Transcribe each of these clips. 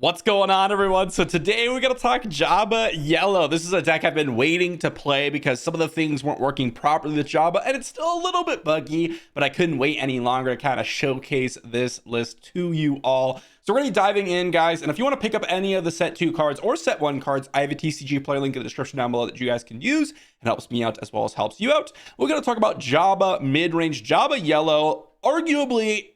What's going on, everyone? So today we're going to talk Jabba Yellow. This is a deck I've been waiting to play because some of the things weren't working properly with Jabba, and it's still a little bit buggy, but I couldn't wait any longer to kind of showcase this list to you all. So we're going to be diving in, guys, and if you want to pick up any of the set 2 cards or set 1 cards, I have a TCG player link in the description down below that you guys can use. It helps me out as well as helps you out. We're going to talk about Jabba mid-range, Jabba Yellow, arguably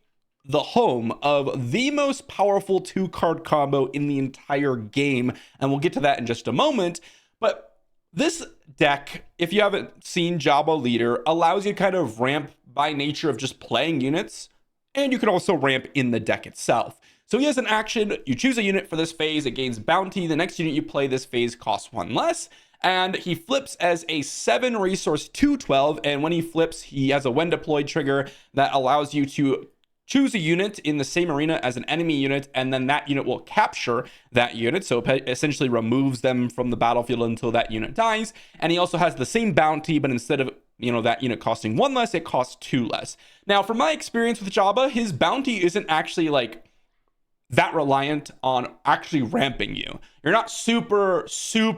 the home of the most powerful 2-card combo in the entire game, and we'll get to that in just a moment. But this deck, if you haven't seen Jabba Leader, allows you to kind of ramp by nature of just playing units, and you can also ramp in the deck itself. So he has an action: you choose a unit for this phase, it gains bounty. The next unit you play this phase costs 1 less, and he flips as a 7 resource 2/12, and when he flips, he has a when deployed trigger that allows you to choose a unit in the same arena as an enemy unit, and then that unit will capture that unit. So it essentially removes them from the battlefield until that unit dies. And he also has the same bounty, but instead of that unit costing 1 less, it costs 2 less. Now, from my experience with Jabba, his bounty isn't actually like that reliant on actually ramping you. You're not super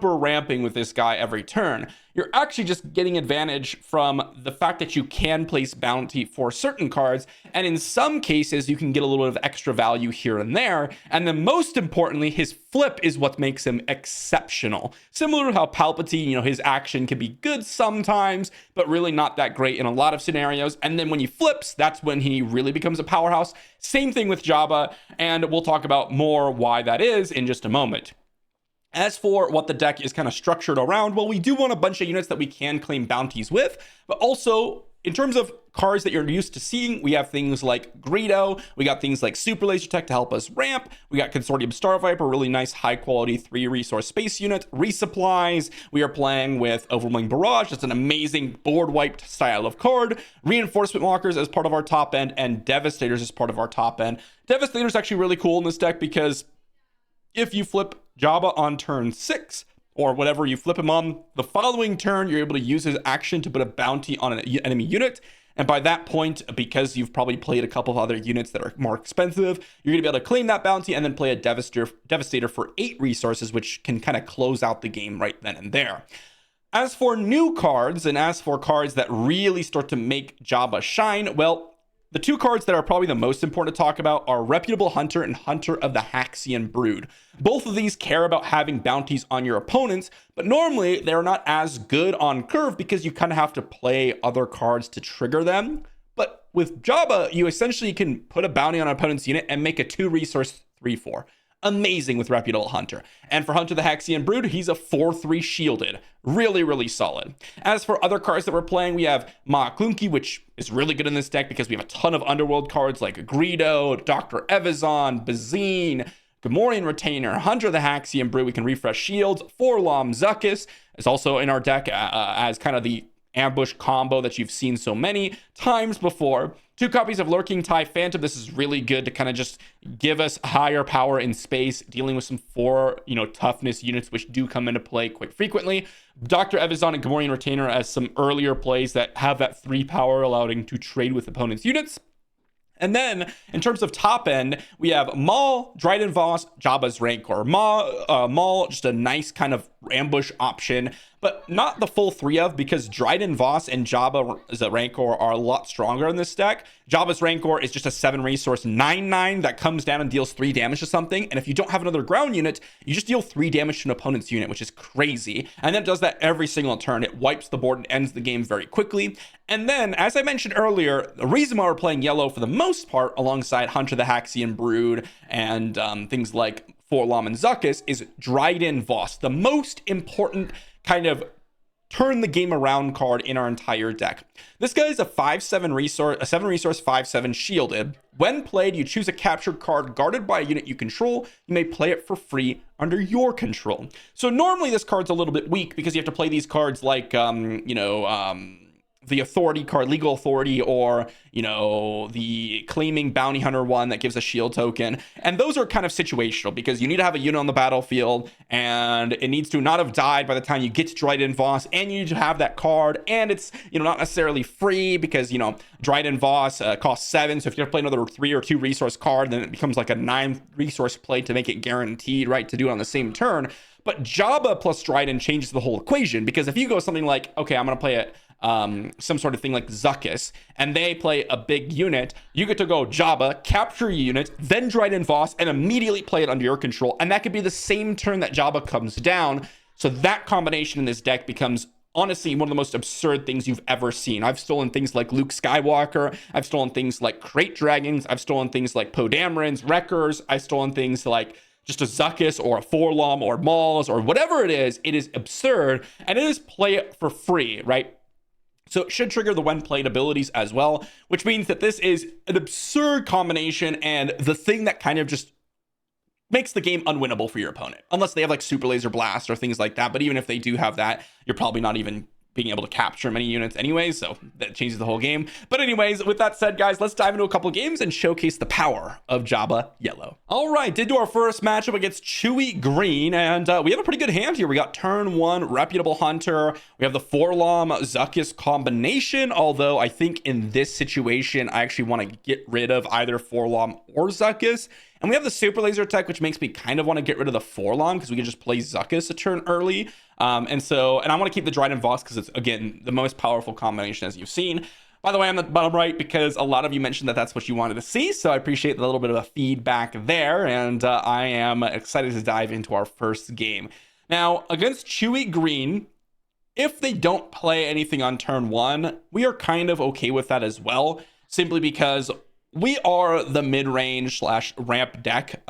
ramping with this guy every turn. You're actually just getting advantage from the fact that you can place bounty for certain cards, and in some cases you can get a little bit of extra value here and there. And then most importantly, his flip is what makes him exceptional. Similar to how Palpatine, his action can be good sometimes, but really not that great in a lot of scenarios. And then when he flips, that's when he really becomes a powerhouse. Same thing with Jabba, and we'll talk about more why that is in just a moment. As for what the deck is kind of structured around, well, we do want a bunch of units that we can claim bounties with, but also in terms of cards that you're used to seeing, we have things like Greedo, we got things like Super Laser Tech to help us ramp, we got Consortium Star Viper, really nice high quality 3 resource space unit, resupplies, we are playing with Overwhelming Barrage, that's an amazing board wiped style of card, Reinforcement Walkers as part of our top end, and Devastators as part of our top end. Devastators is actually really cool in this deck because if you flip Jabba on turn 6, or whatever you flip him on, the following turn, you're able to use his action to put a bounty on an enemy unit. And by that point, because you've probably played a couple of other units that are more expensive, you're going to be able to claim that bounty and then play a Devastator for 8 resources, which can kind of close out the game right then and there. As for new cards, and as for cards that really start to make Jabba shine, well, the 2 cards that are probably the most important to talk about are Reputable Hunter and Hunter of the Haxian Brood. Both of these care about having bounties on your opponents, but normally they're not as good on curve because you kind of have to play other cards to trigger them. But with Jabba, you essentially can put a bounty on an opponent's unit and make a 2 resource 3/4. Amazing with Reputable Hunter. And for Hunter the Haxian Brood, he's a 4/3 shielded. Really solid. As for other cards that we're playing, we have Ma Clunky, which is really good in this deck because we have a ton of Underworld cards like Greedo, Dr. Evazan, Bazine, Gamorrean Retainer, Hunter the Haxian Brood. We can refresh shields. Forlom Zuckuss is also in our deck as kind of the ambush combo that you've seen so many times before. 2 copies of Lurking TIE Phantom. This is really good to kind of just give us higher power in space, dealing with some 4, toughness units, which do come into play quite frequently. Dr. Evazan and Gamorrean Retainer as some earlier plays that have that 3 power, allowing to trade with opponents' units. And then, in terms of top end, we have Maul, Dryden Voss, Jabba's Rancor. Maul, just a nice kind of ambush option, but not the full 3 of, because Dryden Voss and Jabba's Rancor are a lot stronger in this deck. Jabba's Rancor is just a 7 resource 9/9 that comes down and deals 3 damage to something, and if you don't have another ground unit, you just deal 3 damage to an opponent's unit, which is crazy. And then it does that every single turn. It wipes the board and ends the game very quickly. And then, as I mentioned earlier, the reason why we're playing yellow for the most part alongside Hunter the Haxian Brood and things like Forlom and Zuckuss is Dryden Voss, the most important kind of turn the game around card in our entire deck. This guy is a 5/7 resource, a 7 resource 5/7 shielded. When played, you choose a captured card guarded by a unit you control. You may play it for free under your control. So normally this card's a little bit weak because you have to play these cards like the authority card, legal authority, or, you know, the claiming bounty hunter one that gives a shield token. And those are kind of situational because you need to have a unit on the battlefield and it needs to not have died by the time you get to Dryden Voss, and you need to have that card. And it's, you know, not necessarily free because, you know, Dryden Voss costs 7. So if you have to play another 3 or 2 resource card, then it becomes like a 9 resource play to make it guaranteed, right, to do it on the same turn. But Jabba plus Dryden changes the whole equation, because if you go something like, okay, I'm going to play it some sort of thing like Zuckuss, and they play a big unit, you get to go Jabba, capture your unit, then Dryden Voss, and immediately play it under your control. And that could be the same turn that Jabba comes down. So that combination in this deck becomes honestly one of the most absurd things you've ever seen. I've stolen things like Luke Skywalker. I've stolen things like Crate Dragons. I've stolen things like Poe Damerons, Wreckers. I've stolen things like just a Zuckuss or a Forlom or Mauls or whatever it is. It is absurd, and it is play it for free, right? So it should trigger the when played abilities as well, which means that this is an absurd combination and the thing that kind of just makes the game unwinnable for your opponent, unless they have like Super Laser Blast or things like that. But even if they do have that, you're probably not even being able to capture many units anyways, so that changes the whole game. But anyways, with that said, guys, let's dive into a couple games and showcase the power of Jabba Yellow. All right, did do our first matchup against Chewy Green, and we have a pretty good hand here. We got turn 1 Reputable Hunter. We have the Forlom Zuckuss combination, although I think in this situation, I actually want to get rid of either Forlom or Zuckuss. And we have the Super Laser Tech, which makes me kind of want to get rid of the Forlom because we can just play Zuckuss a turn early. And I want to keep the Dryden Voss because it's, again, the most powerful combination as you've seen. By the way, I'm at the bottom right because a lot of you mentioned that that's what you wanted to see. So I appreciate the little bit of a feedback there. And I am excited to dive into our first game. Now, against Chewy Green, if they don't play anything on turn 1, we are kind of okay with that as well, simply because we are the mid-range / ramp deck.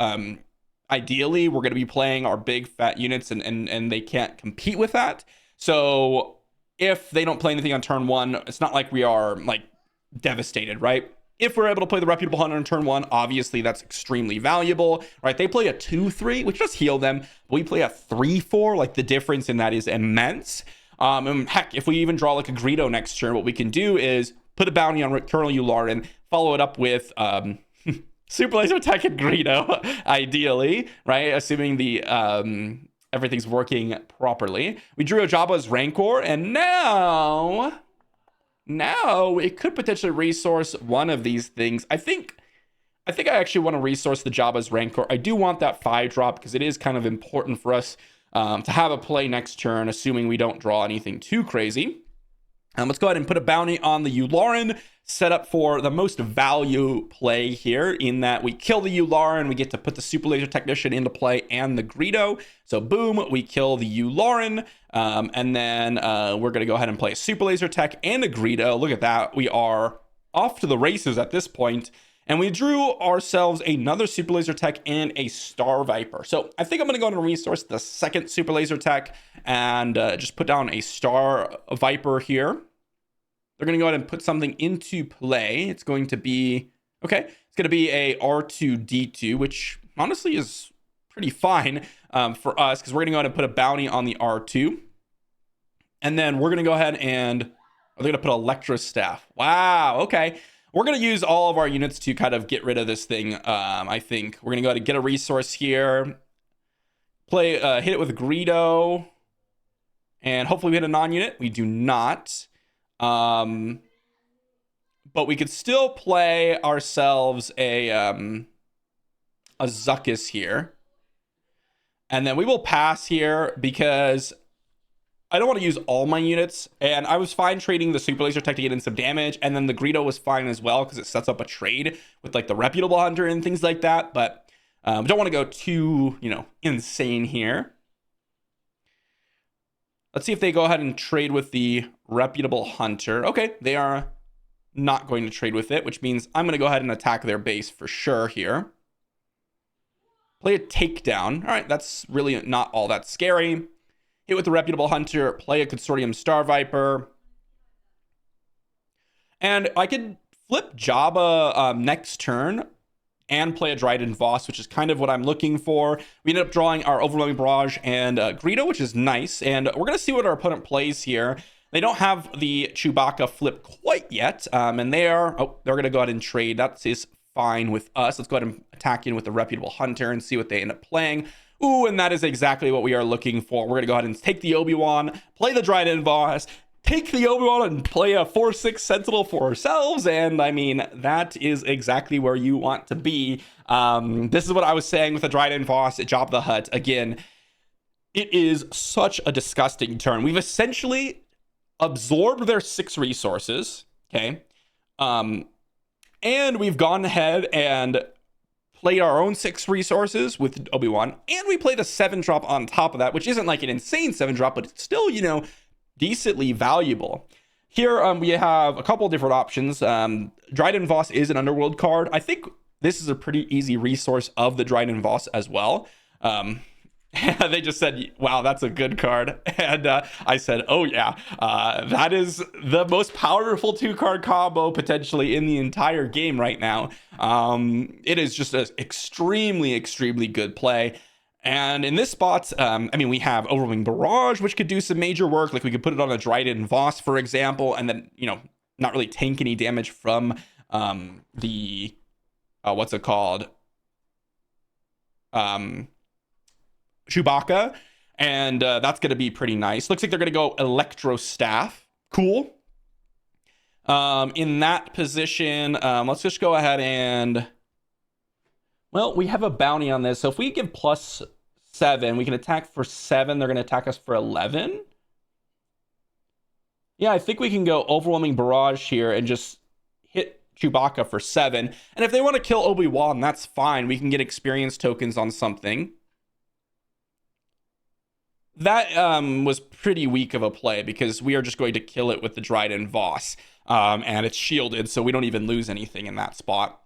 Ideally, we're going to be playing our big fat units, and they can't compete with that. So if they don't play anything on turn 1, it's not like we are like devastated, right? If we're able to play the Reputable Hunter on turn 1, obviously that's extremely valuable, right? They play a 2-3, which does heal them. We play a 3-4, like the difference in that is immense. And heck, if we even draw like a Greedo next turn, what we can do is put a bounty on Colonel Yularen, follow it up with Super Laser Tech and Greedo, ideally, right? Assuming the everything's working properly. We drew a Jabba's Rancor, and now it could potentially resource one of these things. I think I actually want to resource the Jabba's Rancor. I do want that 5-drop because it is kind of important for us to have a play next turn, assuming we don't draw anything too crazy. Let's go ahead and put a bounty on the Yularen, set up for the most value play here in that we kill the Yularen, we get to put the Super Laser Technician into play and the Greedo. So boom, we kill the Yularen, and then we're going to go ahead and play a Super Laser Tech and a Greedo. Look at that. We are off to the races at this point. And we drew ourselves another Super Laser Tech and a Star Viper. So I think I'm going to go ahead and resource the second Super Laser Tech and just put down a Star Viper here. They're going to go ahead and put something into play. It's going to be, okay, it's going to be a R2-D2, which honestly is pretty fine for us because we're going to go ahead and put a bounty on the R2. And then we're going to go ahead and they're going to put Electro Staff. Wow, okay. We're going to use all of our units to kind of get rid of this thing, I think. We're going to go ahead and get a resource here. Hit it with a Greedo. And hopefully we hit a non-unit. We do not. But we could still play ourselves a Zuckuss here. And then we will pass here because I don't want to use all my units, and I was fine trading the Super Laser Tech to get in some damage, and then the Greedo was fine as well because it sets up a trade with like the Reputable Hunter and things like that, but we don't want to go too, insane here. Let's see if they go ahead and trade with the Reputable Hunter. Okay, they are not going to trade with it, which means I'm going to go ahead and attack their base for sure here. Play a Takedown. All right, that's really not all that scary. Hit with the Reputable Hunter, play a Consortium Star Viper. And I could flip Jabba next turn and play a Dryden Voss, which is kind of what I'm looking for. We ended up drawing our Overwhelming Barrage and Greedo, which is nice. And we're going to see what our opponent plays here. They don't have the Chewbacca flip quite yet, and they're going to go ahead and trade. That is fine with us. Let's go ahead and attack in with the Reputable Hunter and see what they end up playing. Ooh, and that is exactly what we are looking for. We're going to go ahead and take the Obi-Wan, play the Dryden Voss, take the Obi-Wan and play a 4/6 Sentinel for ourselves. And I mean, that is exactly where you want to be. This is what I was saying with the Dryden Voss at Jabba the Hutt. Again, it is such a disgusting turn. We've essentially absorbed their 6 resources, okay? And we've gone ahead and played our own 6 resources with Obi-Wan, and we played a 7-drop on top of that, which isn't like an insane 7-drop, but it's still, you know, decently valuable. Here we have a couple different options. Dryden Voss is an Underworld card. I think this is a pretty easy resource of the Dryden Voss as well. They just said, wow, that's a good card. And I said, oh yeah, that is the most powerful 2-card combo potentially in the entire game right now. It is just an extremely good play. And in this spot, I mean, we have Overwhelming Barrage, which could do some major work. Like we could put it on a Dryden Voss, for example, and then, you know, not really tank any damage from the, what's it called? Chewbacca, and that's going to be pretty nice. Looks like they're going to go Electro Staff. Cool. In that position, let's just go ahead and, well, we have a bounty on this. So if we give +7, we can attack for 7. They're going to attack us for 11. Yeah, I think we can go Overwhelming Barrage here and just hit Chewbacca for 7. And if they want to kill Obi-Wan, that's fine. We can get experience tokens on something. That was pretty weak of a play because we are just going to kill it with the Dryden Voss. And it's shielded, so we don't even lose anything in that spot.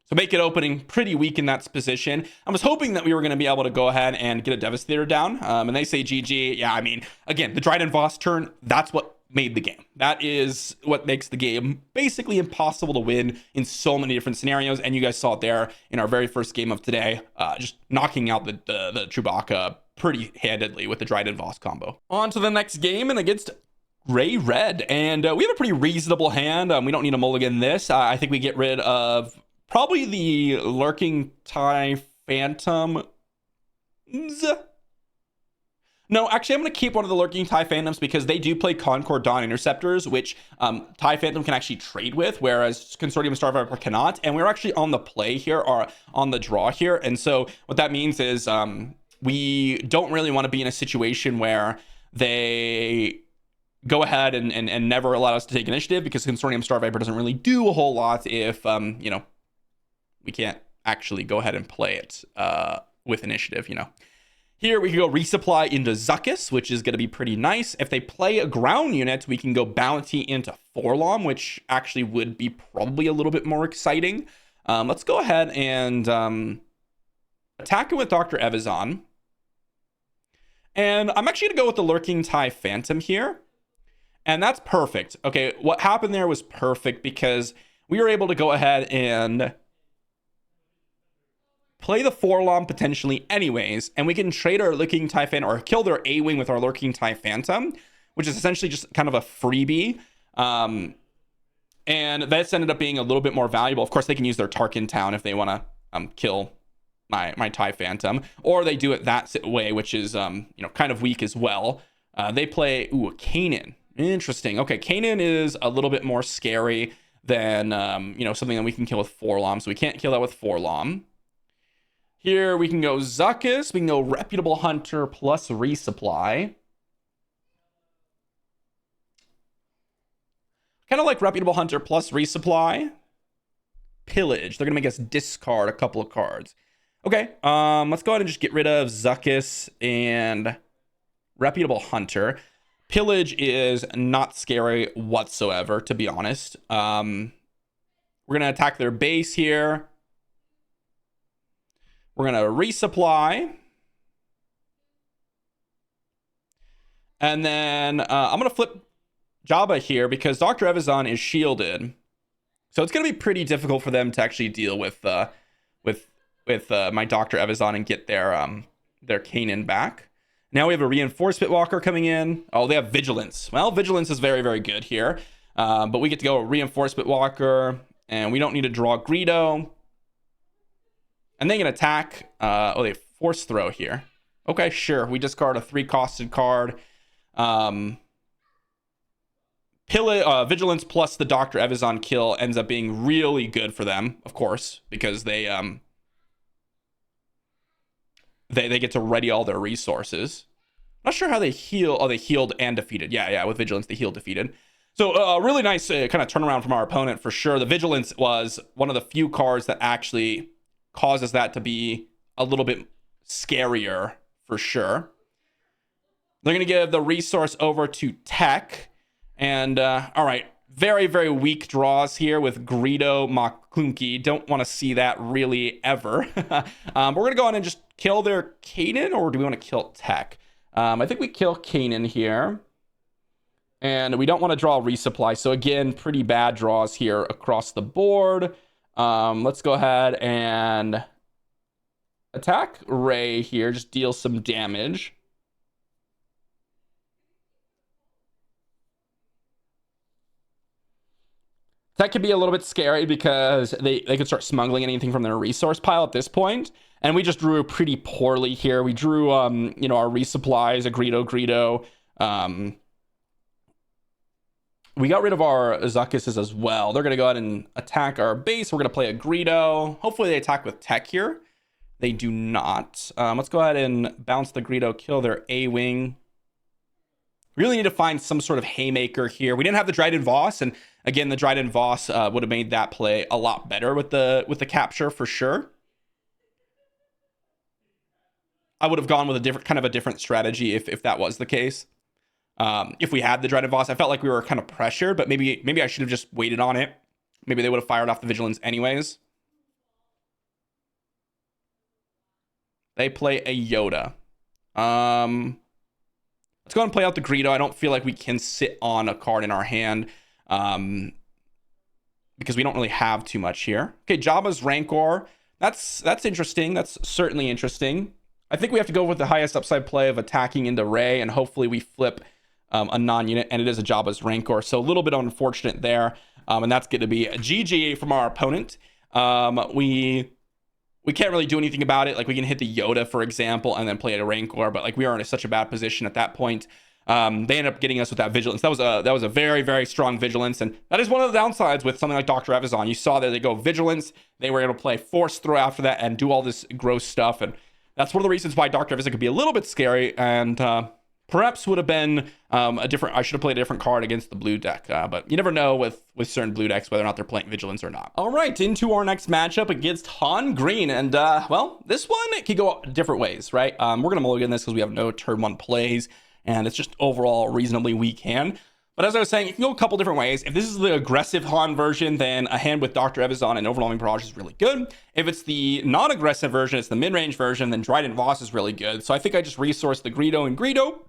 So make it opening pretty weak in that position. I was hoping that we were going to be able to go ahead and get a Devastator down. And they say GG. Yeah, I mean, again, the Dryden Voss turn, that's what made the game. That is what makes the game basically impossible to win in so many different scenarios. And you guys saw it there in our very first game of today, just knocking out the Chewbacca pretty handedly with the Dryden Voss combo. On to the next game, and against Gray Red, and we have a pretty reasonable hand. We don't need a mulligan this. I think we get rid of probably the Lurking TIE Phantom. No, actually, I'm going to keep one of the Lurking TIE Phantoms because they do play Concord Dawn Interceptors, which TIE Phantom can actually trade with, whereas Consortium Star Viper cannot. And we're actually on the play here, or on the draw here. And so what that means is we don't really want to be in a situation where they go ahead and never allow us to take initiative, because Consortium Star Viper doesn't really do a whole lot if, you know, we can't actually go ahead and play it with initiative, you know. Here we can go resupply into Zuckuss, which is going to be pretty nice. If they play a ground unit, we can go bounty into Forlom, which actually would be probably a little bit more exciting. Let's go ahead and attack him with Dr. Evazan. And I'm actually going to go with the Lurking TIE Phantom here. And that's perfect. Okay, what happened there was perfect because we were able to go ahead and play the Forlom potentially anyways, and we can trade our Lurking TIE Phantom or kill their A-Wing with our Lurking TIE Phantom, which is essentially just kind of a freebie. And that's ended up being a little bit more valuable. Of course, they can use their Tarkin Town if they want to kill my TIE Phantom, or they do it that way, which is you know, kind of weak as well. They play a Kanan. Interesting. Okay, Kanan is a little bit more scary than you know, something that we can kill with Forlom, so we can't kill that with Forlom. Here we can go Zuckuss, we can go Reputable Hunter plus Resupply. Kind of like Reputable Hunter plus Resupply. Pillage, they're gonna make us discard a couple of cards. Okay, let's go ahead and just get rid of Zuckuss and Reputable Hunter. Pillage is not scary whatsoever, to be honest. We're gonna attack their base here. We're going to resupply. And then I'm going to flip Jabba here because Dr. Evazan is shielded. So it's going to be pretty difficult for them to actually deal with my Dr. Evazan and get their Kanan back. Now we have a reinforcement walker coming in. Oh, they have vigilance. Well, vigilance is very, very good here. But we get to go reinforcement walker, and we don't need to draw Greedo. And they can attack. They force throw here. Okay, sure. We discard a 3-costed card. Vigilance plus the Dr. Evazan kill ends up being really good for them, of course, because they get to ready all their resources. Not sure how they heal. Oh, they healed and defeated. Yeah, with vigilance they healed defeated. So a really nice kind of turnaround from our opponent for sure. The vigilance was one of the few cards that actually causes that to be a little bit scarier for sure. They're going to give the resource over to Tech. And all right, very, very weak draws here with Greedo Maklunky. Don't want to see that really ever. But we're going to go on and just kill their Kanan, or do we want to kill Tech? I think we kill Kanan here. And we don't want to draw a resupply. So again, pretty bad draws here across the board. Let's go ahead and attack Ray here. Just deal some damage. That could be a little bit scary because they could start smuggling anything from their resource pile at this point. And we just drew pretty poorly here. We drew, our resupplies, a Greedo. We got rid of our Zuckuses as well. They're going to go ahead and attack our base. We're going to play a Greedo. Hopefully they attack with Tech here. They do not. Let's go ahead and bounce the Greedo, kill their A-Wing. Really need to find some sort of haymaker here. We didn't have the Dryden Voss, and again, the Dryden Voss would have made that play a lot better with the capture for sure. I would have gone with a different strategy if that was the case. If we had the Dryden Voss, I felt like we were kind of pressured, but maybe I should have just waited on it. Maybe they would have fired off the Vigilance anyways. They play a Yoda. Let's go ahead and play out the Greedo. I don't feel like we can sit on a card in our hand because we don't really have too much here. Okay, Jabba's Rancor. That's interesting. That's certainly interesting. I think we have to go with the highest upside play of attacking into Rey, and hopefully we flip a non-unit, and it is a Jabba's Rancor. So a little bit unfortunate there, and that's going to be a GG from our opponent. We can't really do anything about it. Like, we can hit the Yoda, for example, and then play a Rancor, but like we are in such a bad position at that point. They end up getting us with that Vigilance. That was a very, very strong Vigilance, and that is one of the downsides with something like Dr. Evazan. You saw that they go Vigilance, they were able to play Force Throw after that and do all this gross stuff, and that's one of the reasons why Dr. Evazan could be a little bit scary, and perhaps would have been I should have played a different card against the blue deck, but you never know with certain blue decks whether or not they're playing Vigilance or not. All right, into our next matchup against Han Green, and well, this one, it could go different ways, right? We're gonna mulligan this because we have no turn 1 plays, and it's just overall reasonably weak hand. But as I was saying, it can go a couple different ways. If this is the aggressive Han version, then a hand with Dr. Evazan and Overwhelming Barrage is really good. If it's the non-aggressive version, it's the mid-range version, then Dryden Voss is really good. So I think I just resource the Greedo and Greedo,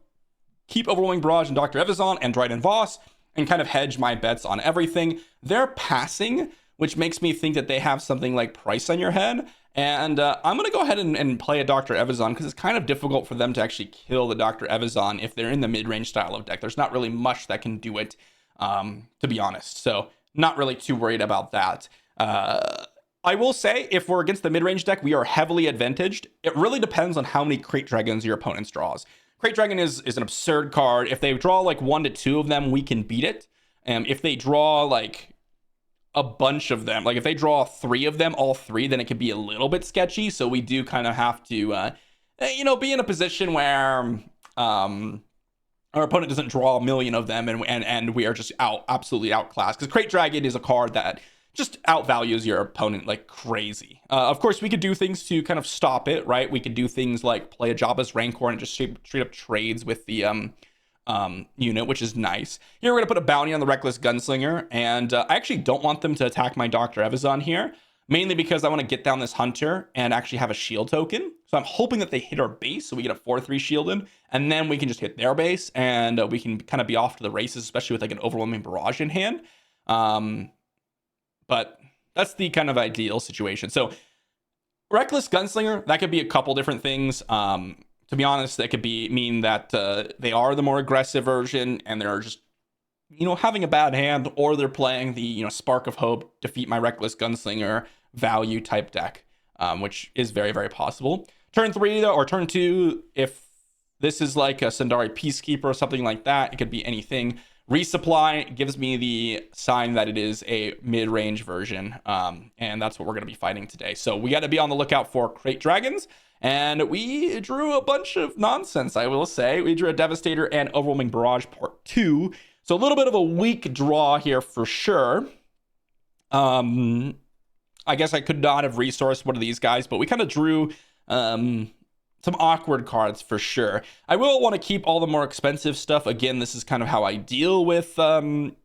keep Overwhelming Barrage and Dr. Evazan and Dryden Voss, and kind of hedge my bets on everything. They're passing, which makes me think that they have something like Price on Your Head. And I'm going to go ahead and play a Dr. Evazan because it's kind of difficult for them to actually kill the Dr. Evazan if they're in the mid-range style of deck. There's not really much that can do it, to be honest. So not really too worried about that. I will say, if we're against the mid-range deck, we are heavily advantaged. It really depends on how many Crate Dragons your opponent draws. Crate Dragon is an absurd card. If they draw like 1 to 2 of them, we can beat it. If they draw like a bunch of them, like if they draw 3 of them, all 3, then it could be a little bit sketchy. So we do kind of have to, be in a position where our opponent doesn't draw a million of them, and we are just absolutely outclassed. Because Crate Dragon is a card that just outvalues your opponent like crazy. Of course, we could do things to kind of stop it, right? We could do things like play a Jabba's Rancor and just straight up trades with the unit, which is nice. Here we're gonna put a bounty on the Reckless Gunslinger, and I actually don't want them to attack my Dr. Evazan here, mainly because I want to get down this Hunter and actually have a shield token. So I'm hoping that they hit our base, so we get a 4/3 shielded, and then we can just hit their base, and we can kind of be off to the races, especially with like an Overwhelming Barrage in hand. But that's the kind of ideal situation. So Reckless Gunslinger, that could be a couple different things. To be honest, that could mean that they are the more aggressive version and they're just, having a bad hand, or they're playing the, Spark of Hope, defeat my Reckless Gunslinger value type deck, which is very, very possible. Turn 3, though, or turn 2, if this is like a Sundari Peacekeeper or something like that, it could be anything. Resupply gives me the sign that it is a mid-range version, and that's what we're going to be fighting today. So we got to be on the lookout for Crate Dragons, and we drew a bunch of nonsense, I will say. We drew a Devastator and Overwhelming Barrage Part 2, so a little bit of a weak draw here for sure. I guess I could not have resourced one of these guys, but we kind of drew some awkward cards for sure. I will want to keep all the more expensive stuff. Again, this is kind of how I deal with the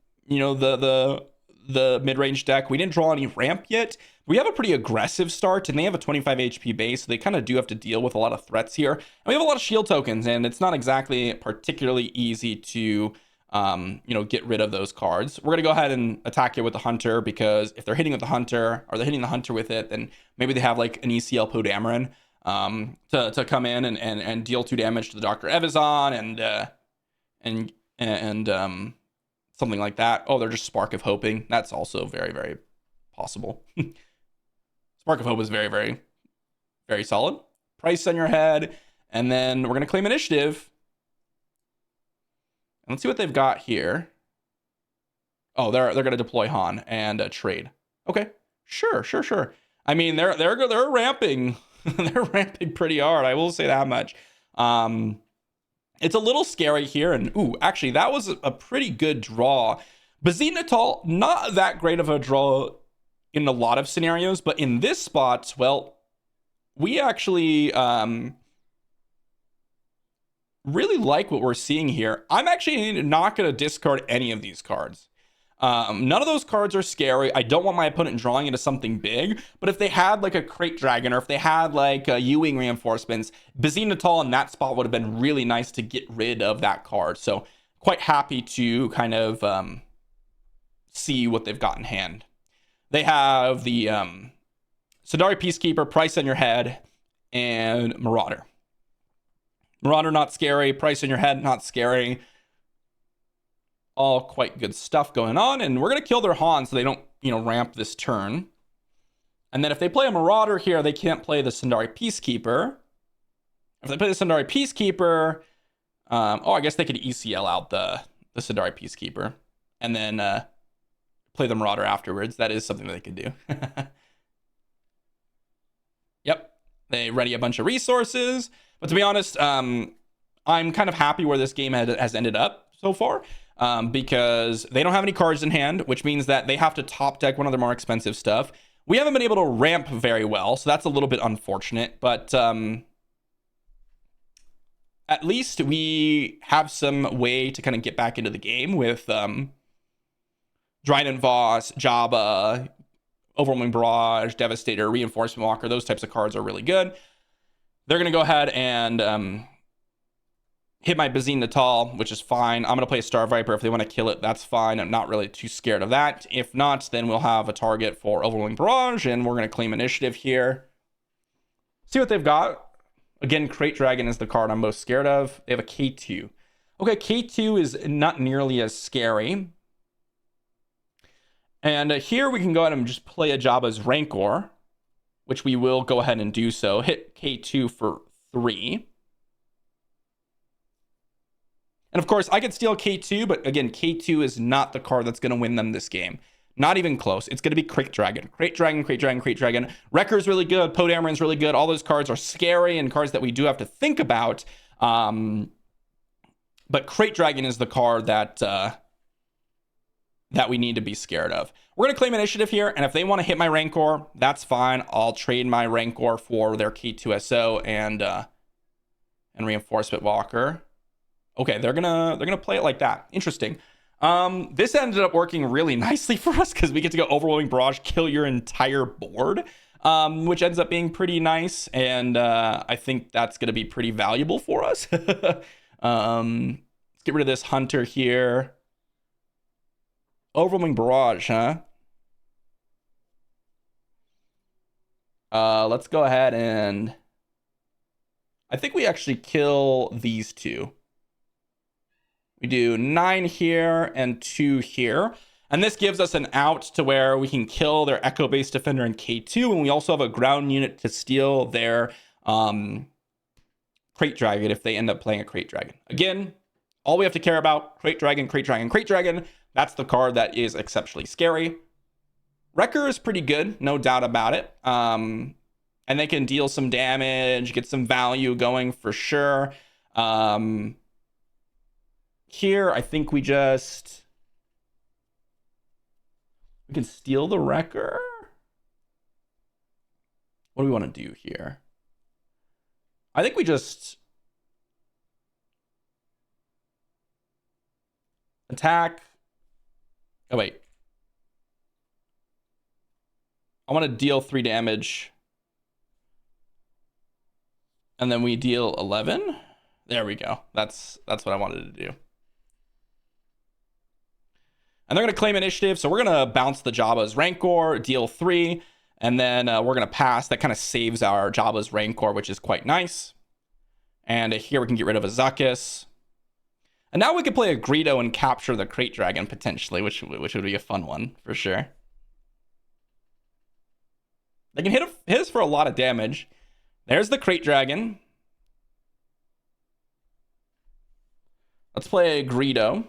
mid-range deck. We didn't draw any ramp yet. We have a pretty aggressive start, and they have a 25 HP base, so they kind of do have to deal with a lot of threats here. And we have a lot of shield tokens, and it's not exactly particularly easy to get rid of those cards. We're gonna go ahead and attack it with the Hunter, because if they're hitting with the Hunter, or they're hitting the Hunter with it, then maybe they have like an ECL Poe Dameron to come in and deal 2 damage to the Dr. Evazan and something like that. Oh, they're just Spark of Hoping. That's also very, very possible. Spark of Hope is very, very, very solid. Price on your head, and then we're gonna claim initiative. And let's see what they've got here. Oh, they're gonna deploy Han and trade. Okay, sure. I mean, they're ramping. They're ramping pretty hard, I will say that much. It's a little scary here, and actually that was a pretty good draw. Bazine Natal, not that great of a draw in a lot of scenarios, but in this spot, well, we actually really like what we're seeing here. I'm actually not going to discard any of these cards. None of those cards are scary. I don't want my opponent drawing into something big, but if they had like a Crate Dragon, or if they had like Ewing reinforcements, Bazine Natal in that spot would have been really nice to get rid of that card. So quite happy to kind of see what they've got in hand. They have the Sundari Peacekeeper, Price on your head, and Marauder. Marauder, not scary. Price on your head, not scary. All quite good stuff going on, and we're going to kill their Han so they don't, ramp this turn. And then if they play a Marauder here, they can't play the Sundari Peacekeeper. If they play the Sundari Peacekeeper, I guess they could ECL out the Sundari Peacekeeper, and then play the Marauder afterwards. That is something that they could do. Yep, they ready a bunch of resources. But to be honest, I'm kind of happy where this game has ended up so far, because they don't have any cards in hand, which means that they have to top deck one of their more expensive stuff. We haven't been able to ramp very well, so that's a little bit unfortunate, but at least we have some way to kind of get back into the game with Dryden Voss, Jabba, Overwhelming Barrage, Devastator, Reinforcement Walker. Those types of cards are really good. They're going to go ahead and hit my Bazine Natal, which is fine. I'm going to play a Star Viper. If they want to kill it, that's fine. I'm not really too scared of that. If not, then we'll have a target for Overwhelming Barrage, and we're going to claim initiative here. See what they've got. Again, Crate Dragon is the card I'm most scared of. They have a K2. Okay, K2 is not nearly as scary. And here we can go ahead and just play a Jabba's Rancor, which we will go ahead and do so. Hit K2 for 3. And of course, I could steal K2, but again, K2 is not the card that's going to win them this game. Not even close. It's going to be Crate Dragon. Crate Dragon, Crate Dragon, Crate Dragon. Wrecker's really good. Poe Dameron's really good. All those cards are scary and cards that we do have to think about. But Crate Dragon is the card that we need to be scared of. We're going to claim initiative here, and if they want to hit my Rancor, that's fine. I'll trade my Rancor for their K2SO and Reinforcement Walker. Okay, they're gonna play it like that. Interesting. This ended up working really nicely for us because we get to go Overwhelming Barrage, kill your entire board, which ends up being pretty nice, and I think that's gonna be pretty valuable for us. Let's get rid of this Hunter here. Overwhelming Barrage, huh? Let's go ahead and I think we actually kill these two. We do 9 here and 2 here. And this gives us an out to where we can kill their Echo Base Defender in K2. And we also have a ground unit to steal their Crate Dragon if they end up playing a Crate Dragon. Again, all we have to care about, Crate Dragon, Crate Dragon, Crate Dragon. That's the card that is exceptionally scary. Wrecker is pretty good, no doubt about it. And they can deal some damage, get some value going for sure. Here, I think we can steal the Wrecker. What do we want to do here? I think we just attack. Oh, wait. I want to deal 3 damage. And then we deal 11. There we go. That's what I wanted to do. And they're going to claim initiative. So we're going to bounce the Jabba's Rancor, deal 3. And then we're going to pass. That kind of saves our Jabba's Rancor, which is quite nice. And here we can get rid of a Zuckuss. And now we can play a Greedo and capture the Crate Dragon potentially, which would be a fun one for sure. They can hit us for a lot of damage. There's the Crate Dragon. Let's play a Greedo.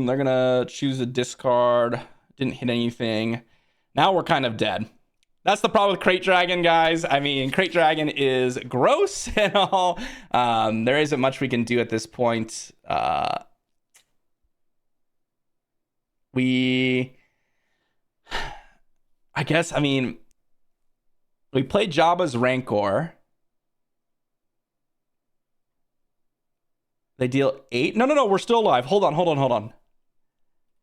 They're gonna choose a discard. Didn't hit anything. Now we're kind of dead. That's the problem with Crate Dragon, guys. I mean, Crate Dragon is gross and all. There isn't much we can do at this point. I guess, I mean, we played Jabba's Rancor. They deal 8. No, we're still alive. Hold on.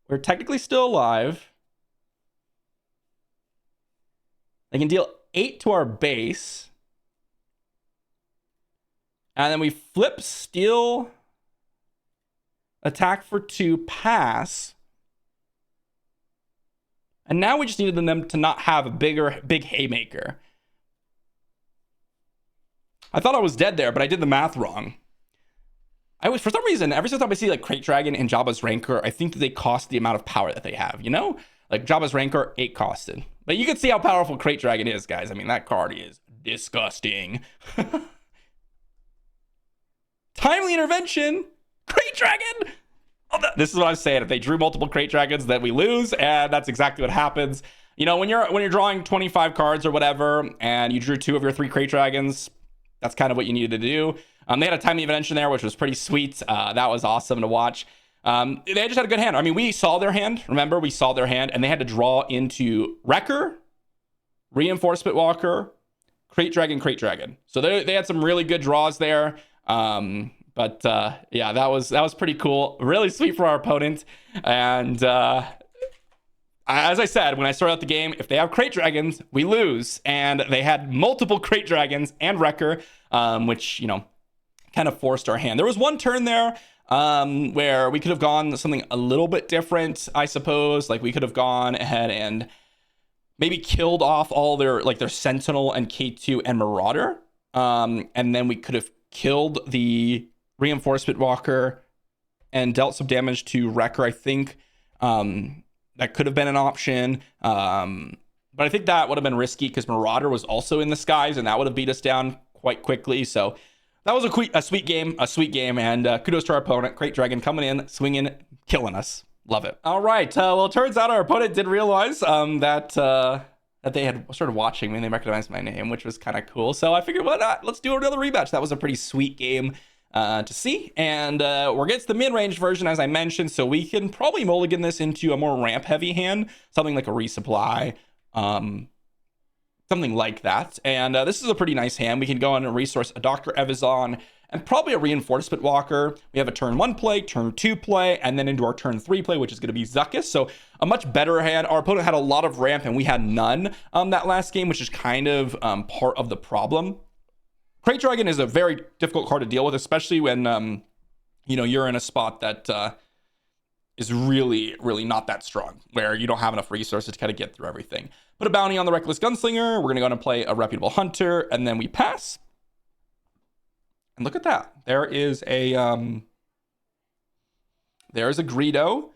We're technically still alive. They can deal 8 to our base. And then we flip, steal, attack for 2, pass. And now we just needed them to not have a big haymaker. I thought I was dead there, but I did the math wrong. For some reason, every single time I see like Crate Dragon and Jabba's Rancor, I think that they cost the amount of power that they have, you know? Like Jabba's Rancor, 8 costed. But you can see how powerful Crate Dragon is, guys. I mean, that card is disgusting. Timely intervention, Crate Dragon. Oh, this is what I'm saying. If they drew multiple Crate Dragons, then we lose, and that's exactly what happens. You know, when you're drawing 25 cards or whatever, and you drew 2 of your 3 Crate Dragons, that's kind of what you needed to do. They had a timely intervention there, which was pretty sweet. That was awesome to watch. They just had a good hand. I mean, we saw their hand. Remember, we saw their hand, and they had to draw into Wrecker, Reinforcement Walker, Crate Dragon. So they had some really good draws there. Yeah, that was pretty cool. Really sweet for our opponent. And as I said, when I started out the game, if they have Crate Dragons, we lose. And they had multiple Crate Dragons and Wrecker, which, you know, kind of forced our hand. There was one turn there where we could have gone something a little bit different, I suppose. Like we could have gone ahead and maybe killed off all their Sentinel and K2 and Marauder. And then we could have killed the Reinforcement Walker and dealt some damage to Wrecker, I think. That could have been an option. But I think that would have been risky because Marauder was also in the skies and that would have beat us down quite quickly. So that was a sweet game, and kudos to our opponent. Crate Dragon coming in, swinging, killing us. Love it. All right. Well, it turns out our opponent did realize that they had started watching me and they recognized my name, which was kind of cool. So I figured, why not? Let's do another rematch. That was a pretty sweet game to see. And we're against the mid-range version, as I mentioned, so we can probably mulligan this into a more ramp-heavy hand, something like a resupply, something like that. And this is a pretty nice hand. We can go on and resource a Dr. Evazan and probably a Reinforcement Walker. We have a turn 1 play, turn 2 play, and then into our turn 3 play, which is going to be Zuckuss. So a much better hand. Our opponent had a lot of ramp and we had none that last game, which is kind of part of the problem. Crate Dragon is a very difficult card to deal with, especially when you know, you're in a spot that is really, really not that strong, where you don't have enough resources to kind of get through everything. Put a bounty on the Reckless Gunslinger. We're going to go ahead and play a Reputable Hunter, and then we pass. And look at that. There is a Greedo.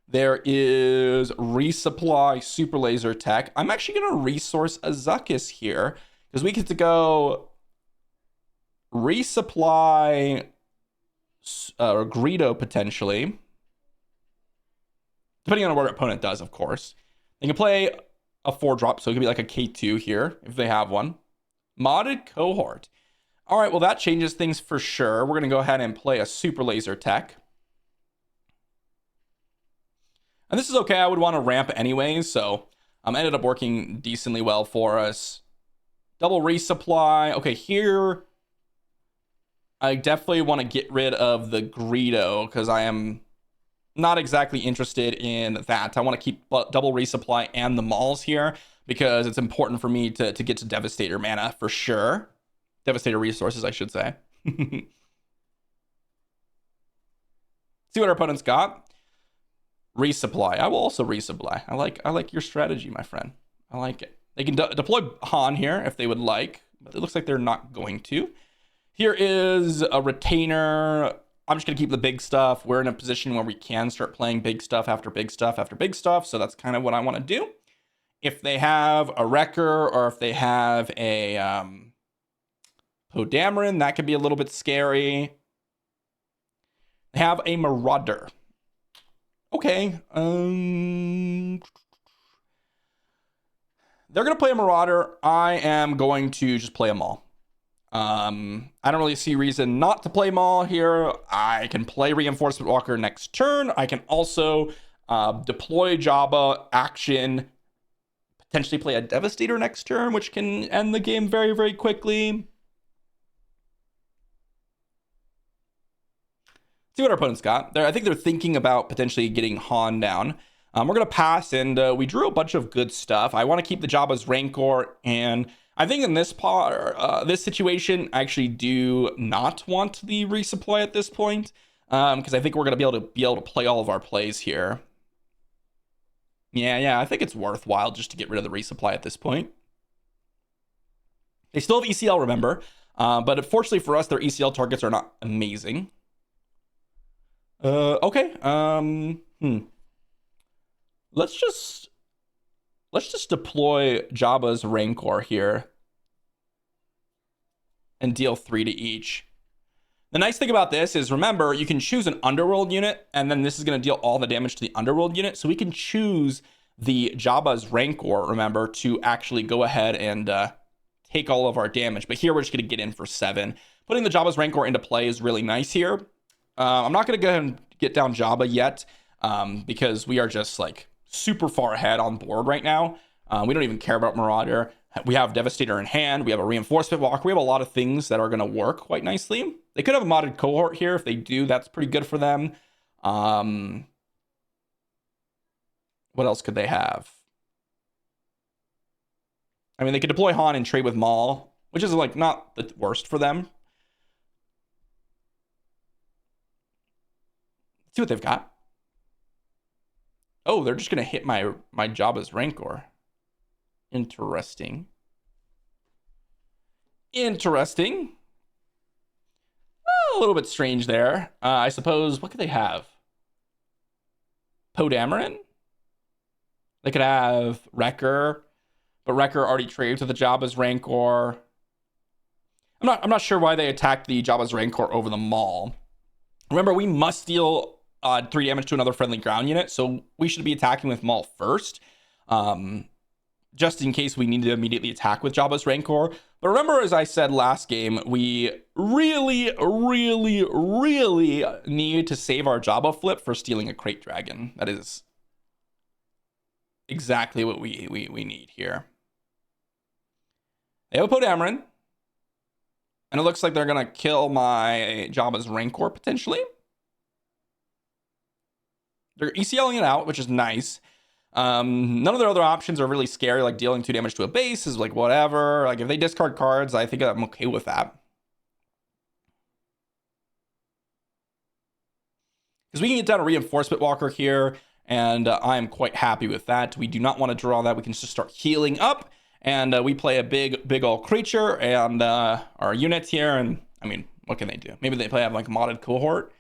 There is Resupply Super Laser Tech. I'm actually going to resource a Zuckuss here, because we get to go resupply Greedo potentially, depending on what our opponent does, of course. They can play a 4-drop, so it could be like a K2 here if they have one. Modded Cohort. All right, well, that changes things for sure. We're going to go ahead and play a Super Laser Tech. And this is okay. I would want to ramp anyways, so ended up working decently well for us. Double resupply. Okay, here I definitely want to get rid of the Greedo, because I am not exactly interested in that. I want to keep double resupply and the Mauls here, because it's important for me to get to Devastator mana for sure. Devastator resources, I should say. See what our opponent's got. Resupply. I will also resupply. I like your strategy, my friend. I like it. They can deploy Han here if they would like, but it looks like they're not going to. Here is a Retainer. I'm just going to keep the big stuff. We're in a position where we can start playing big stuff after big stuff after big stuff, so that's kind of what I want to do. If they have a Wrecker, or if they have a Podamarin, that could be a little bit scary. They have a Marauder. Okay. They're going to play a Marauder. I am going to just play a Maul. I don't really see reason not to play Maul here. I can play Reinforcement Walker next turn. I can also deploy Jabba, action, potentially play a Devastator next turn, which can end the game very, very quickly. See what our opponent's got. I think they're thinking about potentially getting Han down. We're going to pass, and we drew a bunch of good stuff. I want to keep the Jabba's Rancor, and I think in this this situation, I actually do not want the resupply at this point, because I think we're going to be able to play all of our plays here. Yeah, I think it's worthwhile just to get rid of the resupply at this point. They still have ECL, remember, but unfortunately for us, their ECL targets are not amazing. Okay. Let's just deploy Jabba's Rancor here and deal 3 to each. The nice thing about this is, remember, you can choose an Underworld unit, and then this is going to deal all the damage to the Underworld unit. So we can choose the Jabba's Rancor, remember, to actually go ahead and take all of our damage. But here we're just going to get in for 7. Putting the Jabba's Rancor into play is really nice here. I'm not going to go ahead and get down Jabba yet, because we are just like super far ahead on board right now. We don't even care about Marauder. We have Devastator in hand. We have a Reinforcement Walker. We have a lot of things that are going to work quite nicely. They could have a modded Cohort here. If they do, that's pretty good for them. What else could they have? I mean, they could deploy Han and trade with Maul, which is like not the worst for them. Let's see what they've got. Oh, they're just going to hit my Jabba's Rancor. Interesting. Interesting. Oh, a little bit strange there. I suppose, what could they have? Podamarin? They could have Wrecker, but Wrecker already trades with the Jabba's Rancor. I'm not sure why they attacked the Jabba's Rancor over the Maul. Remember, we must deal 3 damage to another friendly ground unit, so we should be attacking with Maul first, just in case we need to immediately attack with Jabba's Rancor. But remember, as I said last game, we really, really, really need to save our Jabba flip for stealing a Crate Dragon. That is exactly what we need here. They have a Podamarin, and it looks like they're going to kill my Jabba's Rancor, potentially. They're ECLing it out, which is nice. None of their other options are really scary, like dealing 2 damage to a base is like whatever. Like if they discard cards, I think I'm okay with that. Because we can get down a Reinforcement Walker here, and I am quite happy with that. We do not want to draw that. We can just start healing up, and we play a big old creature, and our units here, and I mean, what can they do? Maybe they play have like a modded cohort,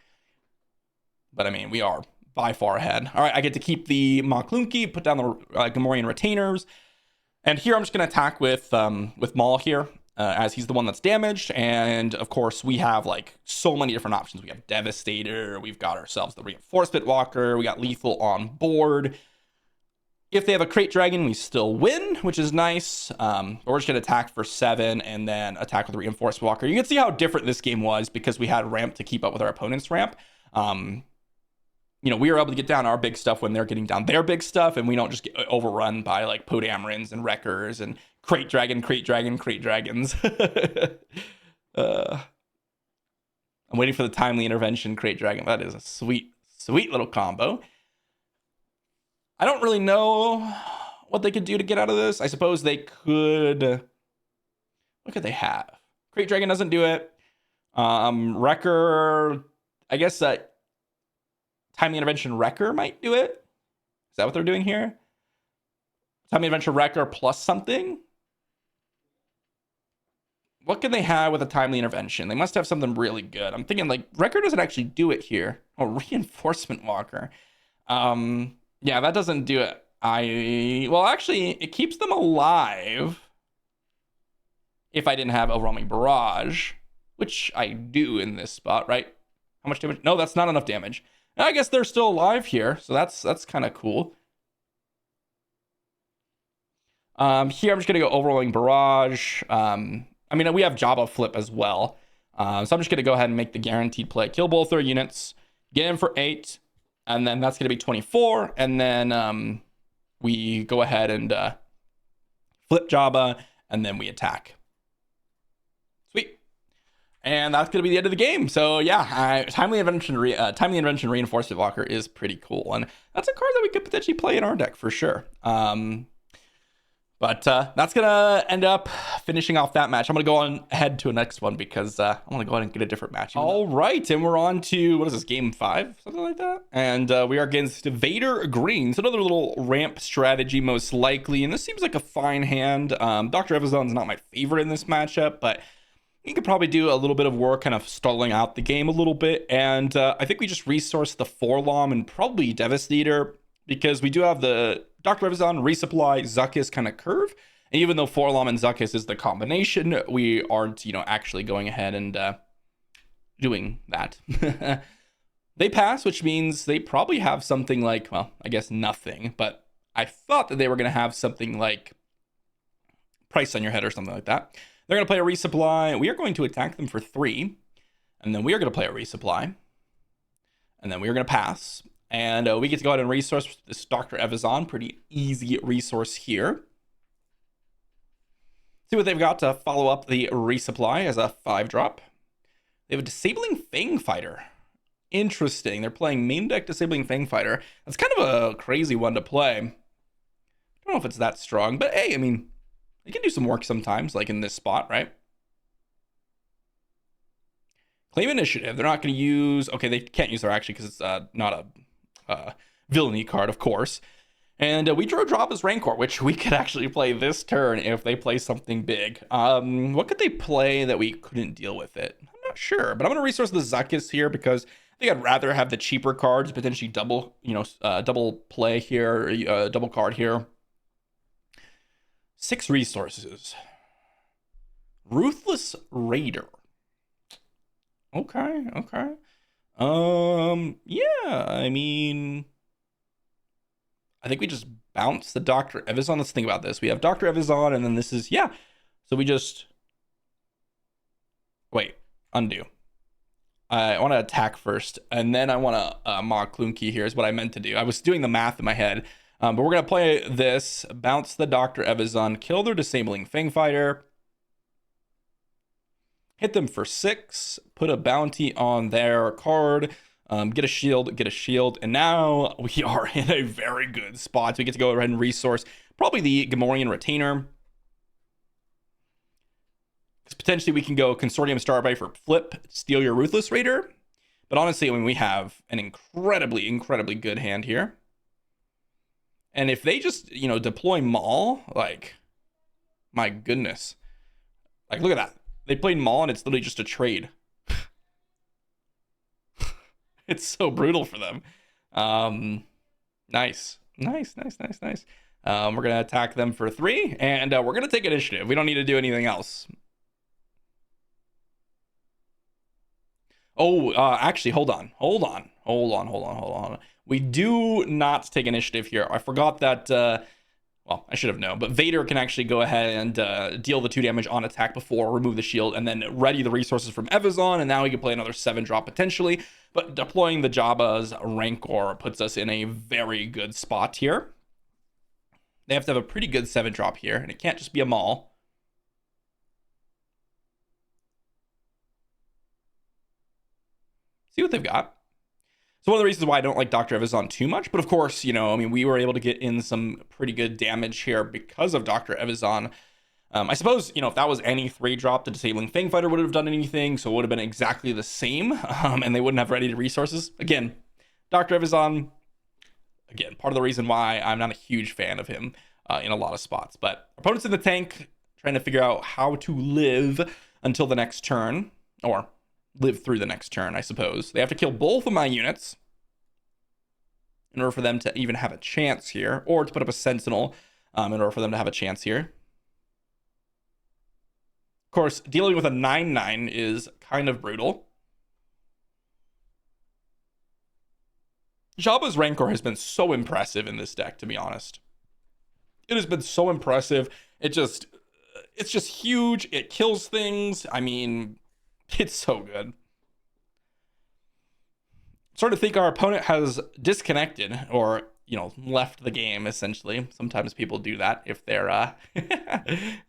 but I mean, we are by far ahead. All right, I get to keep the Maklunki, put down the Gamorrean Retainers, and here I'm just going to attack with Maul here. As he's the one that's damaged, and of course we have like so many different options. We have Devastator, we've got ourselves the Reinforcement Walker, we got Lethal on board. If they have a Crate Dragon, we still win, which is nice. We're just gonna attack for 7 and then attack with the Reinforcement Walker. You can see how different this game was because we had ramp to keep up with our opponent's ramp. You know, we were able to get down our big stuff when they're getting down their big stuff, and we don't just get overrun by like Podamarins and Wreckers and Crate Dragons. I'm waiting for the timely intervention Crate Dragon. That is a sweet little combo. I don't really know what they could do to get out of this. I suppose they could. What could they have? Crate Dragon doesn't do it. Wrecker, I guess Timely Intervention Wrecker might do it. Is that what they're doing here? Timely Intervention Wrecker plus something? What can they have with a Timely Intervention? They must have something really good. I'm thinking like Wrecker doesn't actually do it here. Oh, Reinforcement Walker. Yeah, that doesn't do it. Well, actually, it keeps them alive if I didn't have Overwhelming Barrage, which I do in this spot, right? How much damage? No, that's not enough damage. I guess they're still alive here, so that's kind of cool. Here I'm just gonna go Overwhelming Barrage. I mean, we have Jabba flip as well, so I'm just gonna go ahead and make the guaranteed play. Kill both their units, get in for 8, and then that's gonna be 24, and then we go ahead and flip Jabba, and then we attack. Sweet. And that's going to be the end of the game. So yeah, Timely Intervention Reinforcement Walker is pretty cool. And that's a card that we could potentially play in our deck for sure. But that's going to end up finishing off that match. I'm going to go on ahead to a next one because I want to go ahead and get a different match. All right, and we're on to, what is this, game 5? Something like that? And we are against Vader Green. So another little ramp strategy most likely. And this seems like a fine hand. Dr. Evazon's not my favorite in this matchup, but you could probably do a little bit of work kind of stalling out the game a little bit. And I think we just resource the Forlom and probably Devastator because we do have the Dr. Evazon, Resupply, Zuckuss kind of curve. And even though Forlom and Zuckuss is the combination, we aren't, actually going ahead and doing that. They pass, which means they probably have something like, well, I guess nothing. But I thought that they were going to have something like Price on Your Head or something like that. They're going to play a Resupply. We are going to attack them for 3. And then we are going to play a Resupply. And then we are going to pass. And we get to go ahead and resource this Dr. Evazon. Pretty easy resource here. See what they've got to follow up the Resupply as a 5-drop. They have a Disabling Fang Fighter. Interesting. They're playing main deck Disabling Fang Fighter. That's kind of a crazy one to play. I don't know if it's that strong. But hey, I mean, they can do some work sometimes, like in this spot, right? Claim Initiative. They're not going to use... Okay, they can't use their action because it's not a villainy card, of course. And we drew Jabba's Rancor, which we could actually play this turn if they play something big. What could they play that we couldn't deal with it? I'm not sure, but I'm going to resource the Zuckuss here because I think I'd rather have the cheaper cards, potentially double, double play here, double card here. 6 resources. Ruthless Raider. Okay. Yeah, I mean, I think we just bounce the Dr. Evazon. Let's think about this. We have Dr. Evazon, and then this is, yeah. So we just, wait, undo. I want to attack first, and then I want to Mog Clunky here is what I meant to do. I was doing the math in my head, but we're going to play this, bounce the Dr. Evazon, kill their Disabling Fang Fighter, hit them for 6, put a bounty on their card, get a shield, and now we are in a very good spot. So we get to go ahead and resource probably the Gamorrean Retainer. Because potentially we can go Consortium Starbite for flip, steal your Ruthless Raider. But honestly, I mean, we have an incredibly good hand here. And if they just, you know, deploy Maul, like, my goodness. Like, look at that. They played Maul and it's literally just a trade. It's so brutal for them. Nice. We're going to attack them for 3, and we're going to take initiative. We don't need to do anything else. Oh, actually, hold on. We do not take initiative here. I forgot that, well, I should have known, but Vader can actually go ahead and deal the 2 damage on attack before, remove the shield, and then ready the resources from Evazon, and now he can play another 7-drop potentially. But deploying the Jabba's Rancor puts us in a very good spot here. They have to have a pretty good 7-drop here, and it can't just be a Maul. See what they've got. So one of the reasons why I don't like Dr. Evazon too much, but of course, you know, I mean, we were able to get in some pretty good damage here because of Dr. Evazon. I suppose, you know, if that was any 3-drop, the Disabling Fang Fighter would have done anything, so it would have been exactly the same, and they wouldn't have ready resources. Again, Dr. Evazon, again, part of the reason why I'm not a huge fan of him in a lot of spots. But opponents in the tank trying to figure out how to live until the next turn, or live through the next turn, I suppose. They have to kill both of my units in order for them to even have a chance here, or to put up a Sentinel in order for them to have a chance here. Of course, dealing with a 9/9 is kind of brutal. Jabba's Rancor has been so impressive in this deck, to be honest. It has been so impressive. It's just huge. It kills things. I mean, it's so good. Sort of think our opponent has disconnected, or, you know, left the game, essentially. Sometimes people do that if they're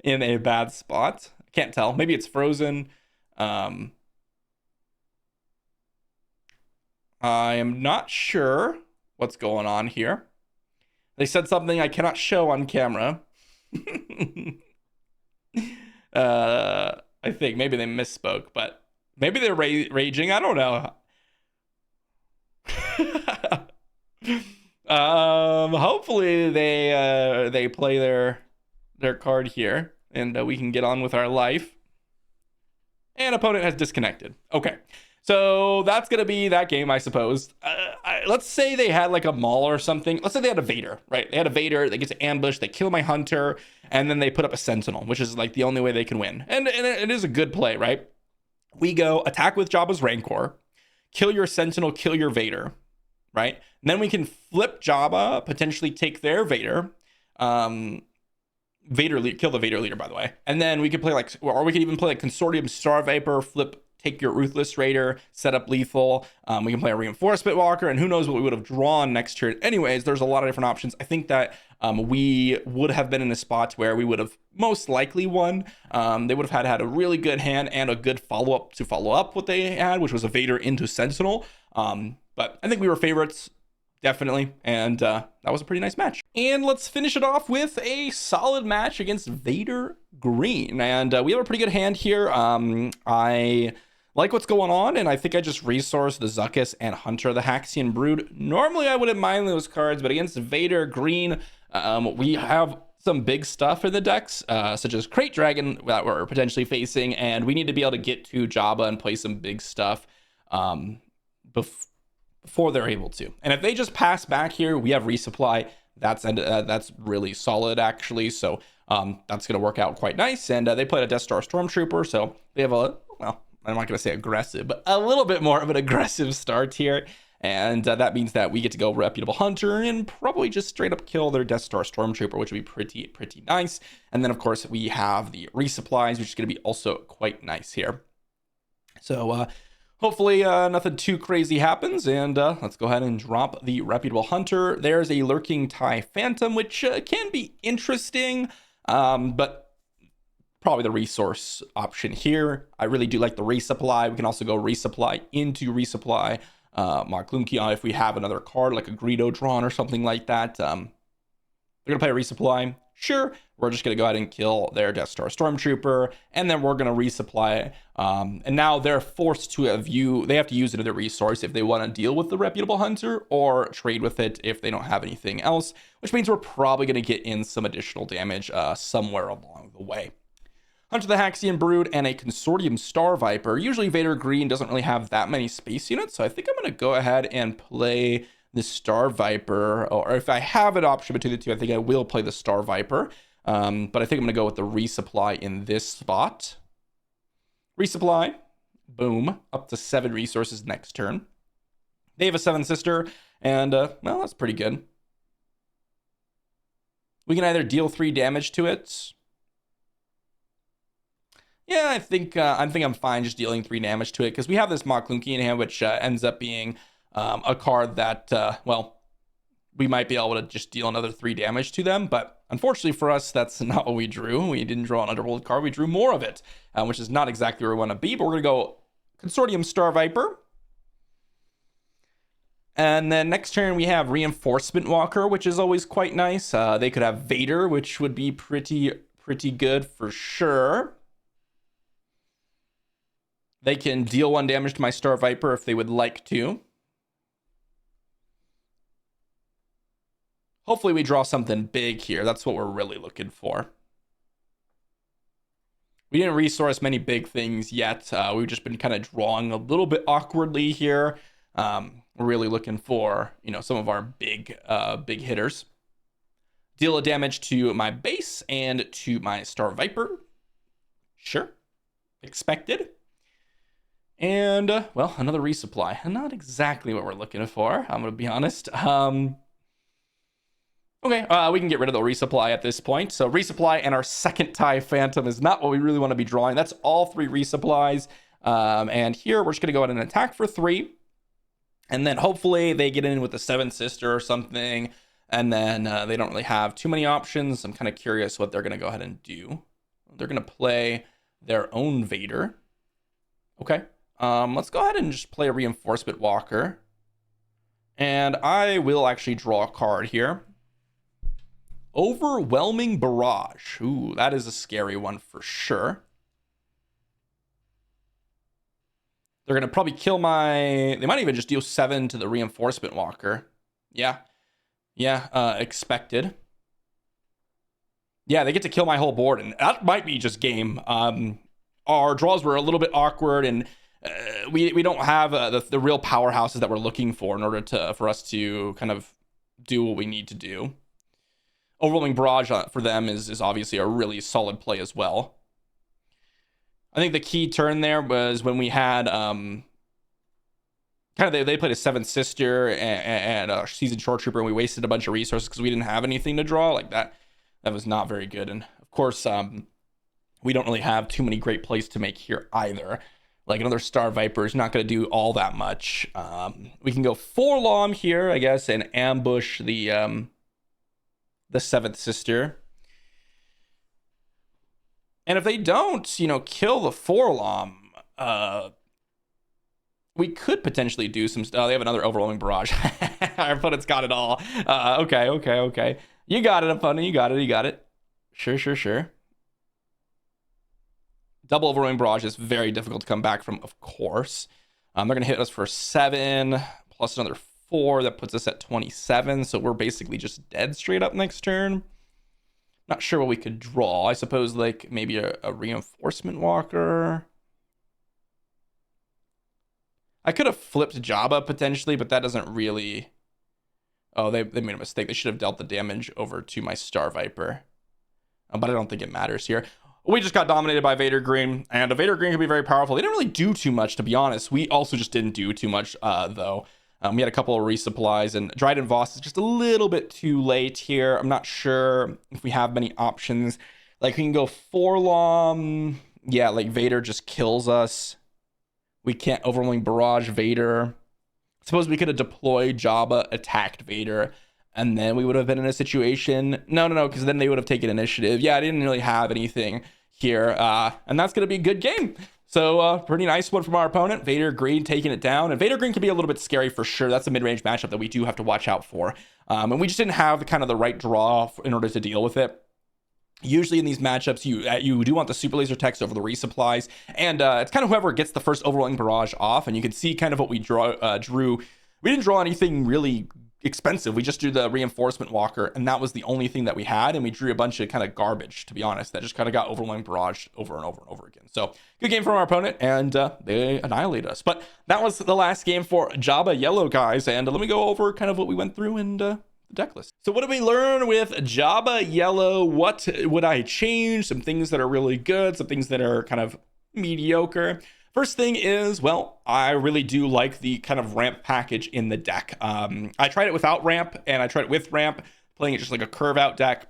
in a bad spot. Can't tell. Maybe it's frozen. I am not sure what's going on here. They said something I cannot show on camera. I think maybe they misspoke, but maybe they're raging. I don't know. Hopefully they play their card here, and we can get on with our life. And opponent has disconnected. Okay, so that's gonna be that game, I suppose. Let's say they had like a Maul or something. Let's say they had a Vader, right? They had a Vader. They get to ambush. They kill my Hunter, and then they put up a Sentinel, which is like the only way they can win. And it is a good play, right? We go attack with Jabba's Rancor, kill your Sentinel, kill your Vader, right? And then we can flip Jabba, potentially take their Vader, kill the Vader leader, by the way. And then we could play like, or we could even play like Consortium Star Viper, flip, take your Ruthless Raider, set up lethal. We can play a Reinforcement Walker, and who knows what we would have drawn next turn. Anyways, there's a lot of different options. I think that we would have been in a spot where we would have most likely won. They would have had a really good hand and a good follow-up to follow up what they had, which was a Vader into Sentinel. But I think we were favorites, definitely, and that was a pretty nice match. And let's finish it off with a solid match against Vader Green, and we have a pretty good hand here. I like what's going on, and I think I just resourced the Zuckuss and Hunter, the Haxian Brood. Normally I wouldn't mind those cards, but against Vader Green, we have some big stuff in the decks, such as Crate Dragon that we're potentially facing, and we need to be able to get to Jabba and play some big stuff before they're able to. And if they just pass back here, we have resupply. That's really solid, actually. So that's going to work out quite nice. And they played a Death Star Stormtrooper, so they have a, well, I'm not going to say aggressive, but a little bit more of an aggressive start here. And that means that we get to go Reputable Hunter and probably just straight up kill their Death Star Stormtrooper, which would be pretty nice. And then, of course, we have the resupplies, which is going to be also quite nice here. So hopefully nothing too crazy happens, and let's go ahead and drop the Reputable Hunter. There's a Lurking TIE Phantom, which can be interesting, but probably the resource option here. I really do like the resupply. We can also go resupply into resupply Mark Lunkeon if we have another card like a Greedo drawn or something like that. They're going to play a resupply. Sure, we're just going to go ahead and kill their Death Star Stormtrooper, and then we're going to resupply. And now they're forced to they have to use another resource if they want to deal with the reputable hunter or trade with it if they don't have anything else, which means we're probably going to get in some additional damage somewhere along the way. Hunter the Haxian Brood and a Consortium Star Viper. Usually Vader Green doesn't really have that many space units, so I think I'm going to go ahead and play the Star Viper, or if I have an option between the two, I think I will play the Star Viper. But I think I'm going to go with the resupply in this spot. Resupply. Boom. Up to 7 resources next turn. They have a 7 sister, and, well, that's pretty good. We can either deal 3 damage to it. Yeah, I think I'm fine just dealing 3 damage to it, because we have this Mach Clunky in hand, which ends up being a card that, well, we might be able to just deal another 3 damage to them, but unfortunately for us, that's not what we drew. We didn't draw an underworld card, we drew more of it, which is not exactly where we want to be, but we're going to go Consortium Star Viper. And then next turn we have Reinforcement Walker, which is always quite nice. They could have Vader, which would be pretty good for sure. They can deal 1 damage to my Star Viper if they would like to. Hopefully we draw something big here. That's what we're really looking for. We didn't resource many big things yet. We've just been kind of drawing a little bit awkwardly here. We're really looking for, some of our big hitters. Deal a damage to my base and to my Star Viper. Sure. Expected. And, well, another resupply. Not exactly what we're looking for, I'm going to be honest. Okay, we can get rid of the resupply at this point. So resupply and our second TIE Phantom is not what we really want to be drawing. That's all 3 resupplies. And here we're just going to go ahead and attack for 3. And then hopefully they get in with the 7th sister or something. And then they don't really have too many options. I'm kind of curious what they're going to go ahead and do. They're going to play their own Vader. Okay, let's go ahead and just play a Reinforcement Walker. And I will actually draw a card here. Overwhelming Barrage. Ooh, that is a scary one for sure. They're going to probably kill they might even just deal 7 to the Reinforcement Walker. Yeah, expected. Yeah, they get to kill my whole board, and that might be just game. Our draws were a little bit awkward, and we don't have the real powerhouses that we're looking for in order for us to kind of do what we need to do. Overwhelming Barrage for them is obviously a really solid play as well. I think the key turn there was when we had they played a 7th sister and a seasoned short trooper, and we wasted a bunch of resources because we didn't have anything to draw. Like that was not very good. And of course, we don't really have too many great plays to make here either. Like another Star Viper is not going to do all that much. We can go 4 Lom here, I guess, and ambush the 7th sister. And if they don't, kill the 4 Lom, we could potentially do some stuff. They have another Overwhelming Barrage. Our opponent's got it all. Okay. You got it, opponent. You got it. Sure. Double Overwhelming Barrage is very difficult to come back from, of course. They're going to hit us for 7 plus another 4. That puts us at 27. So we're basically just dead straight up next turn. Not sure what we could draw. I suppose like maybe a Reinforcement Walker. I could have flipped Jabba potentially, but that doesn't really... Oh, they made a mistake. They should have dealt the damage over to my Star Viper. But I don't think it matters here. We just got dominated by Vader Green, and a Vader Green can be very powerful. They didn't really do too much, to be honest. We also just didn't do too much, though. We had a couple of resupplies, and Dryden Voss is just a little bit too late here. I'm not sure if we have many options. Like, we can go 4 Lom. Yeah, like, Vader just kills us. We can't Overwhelming Barrage Vader. Suppose we could have deployed Jabba, attacked Vader, and then we would have been in a situation. No, because then they would have taken initiative. Yeah, I didn't really have anything here, and that's going to be a good game. So pretty nice one from our opponent. Vader Green taking it down. And Vader Green can be a little bit scary for sure. That's a mid-range matchup that we do have to watch out for. And we just didn't have the kind of the right draw in order to deal with it. Usually in these matchups, you do want the super laser text over the resupplies, and it's kind of whoever gets the first overwhelming barrage off. And you can see kind of what we drew. We didn't draw anything really expensive. We just drew the reinforcement walker, and that was the only thing that we had. And we drew a bunch of kind of garbage, to be honest, that just kind of got overwhelming barrage over and over and over again. So good game from our opponent, and they annihilated us. But that was the last game for Jabba Yellow, guys. And let me go over kind of what we went through and deck list. So what did we learn with Jabba Yellow? What would I change? Some things that are really good, some things that are kind of mediocre. First thing is, well, I really do like the kind of ramp package in the deck. I tried it without ramp and I tried it with ramp, playing it just like a curve out deck.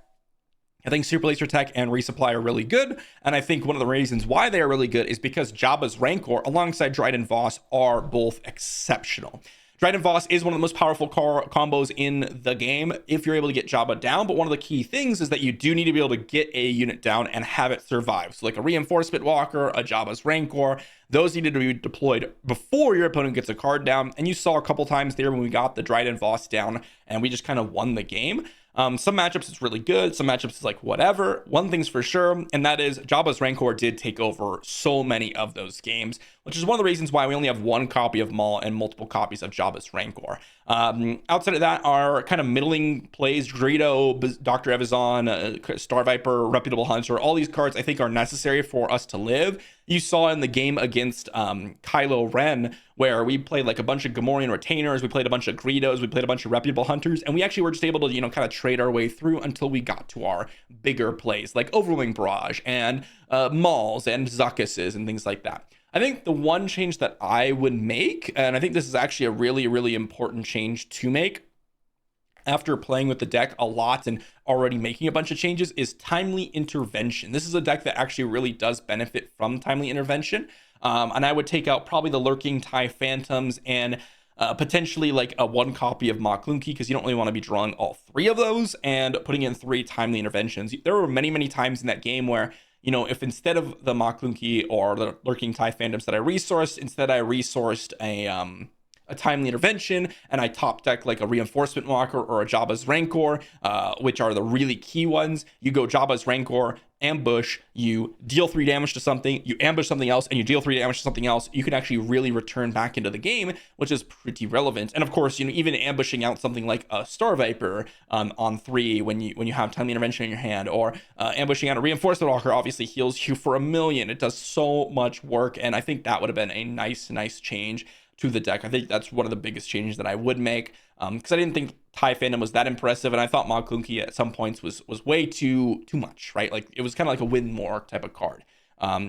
I think Super Laser Tech and Resupply are really good, and I think one of the reasons why they are really good is because Jabba's Rancor alongside Dryden Voss are both exceptional. Dryden Voss is one of the most powerful combos in the game if you're able to get Jabba down, but one of the key things is that you do need to be able to get a unit down and have it survive. So like a Reinforcement Walker, a Jabba's Rancor, those needed to be deployed before your opponent gets a card down, and you saw a couple times there when we got the Dryden Voss down and we just kind of won the game. Some matchups it's really good, some matchups it's like whatever. One thing's for sure, and that is Jabba's Rancor did take over so many of those games, which is one of the reasons why we only have one copy of Maul and multiple copies of Jabba's Rancor. Outside of that, our kind of middling plays, Greedo, Dr. Evazan, Star Viper, Reputable Hunter, all these cards I think are necessary for us to live. You saw in the game against Kylo Ren, where we played like a bunch of Gamorrean Retainers, we played a bunch of Greedos, we played a bunch of Reputable Hunters, and we actually were just able to, kind of trade our way through until we got to our bigger plays, like Overwhelming Barrage and Mauls and Zuckuses and things like that. I think the one change that I would make, and I think this is actually a really, really important change to make after playing with the deck a lot and already making a bunch of changes, is Timely Intervention. This is a deck that actually really does benefit from Timely Intervention. And I would take out probably the Lurking TIE Phantoms and potentially like a one copy of Ma Clunky, because you don't really want to be drawing all three of those, and putting in 3 Timely Interventions. There were many, many times in that game where, if instead of the Ma Clunky or the Lurking TIE Phantoms that I resourced, instead I resourced a Timely Intervention, and I top deck like a Reinforcement Walker or a Jabba's Rancor, which are the really key ones. You go Jabba's Rancor, ambush, you deal 3 damage to something, you ambush something else, and you deal 3 damage to something else. You can actually really return back into the game, which is pretty relevant. And of course, even ambushing out something like a Star Viper on 3 when you have Timely Intervention in your hand, or ambushing out a Reinforcement Walker obviously heals you for 1,000,000. It does so much work, and I think that would have been a nice change to the deck. I think that's one of the biggest changes that I would make, because I didn't think TIE Phantom was that impressive, and I thought Ma Clunky at some points was way too much, right? Like it was kind of like a win more type of card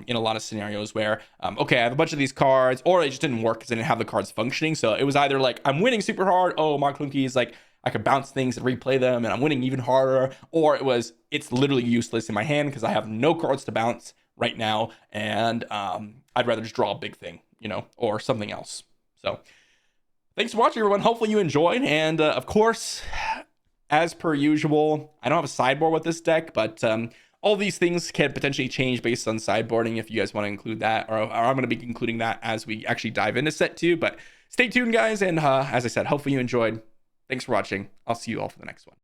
in a lot of scenarios where, okay, I have a bunch of these cards, or it just didn't work because I didn't have the cards functioning. So it was either like I'm winning super hard, oh, Ma Clunky is like I could bounce things and replay them, and I'm winning even harder, or it's literally useless in my hand because I have no cards to bounce right now, and I'd rather just draw a big thing, or something else. So thanks for watching, everyone. Hopefully you enjoyed. And of course, as per usual, I don't have a sideboard with this deck, but all these things can potentially change based on sideboarding if you guys want to include that, or I'm going to be including that as we actually dive into set 2. But stay tuned, guys. And as I said, hopefully you enjoyed. Thanks for watching. I'll see you all for the next one.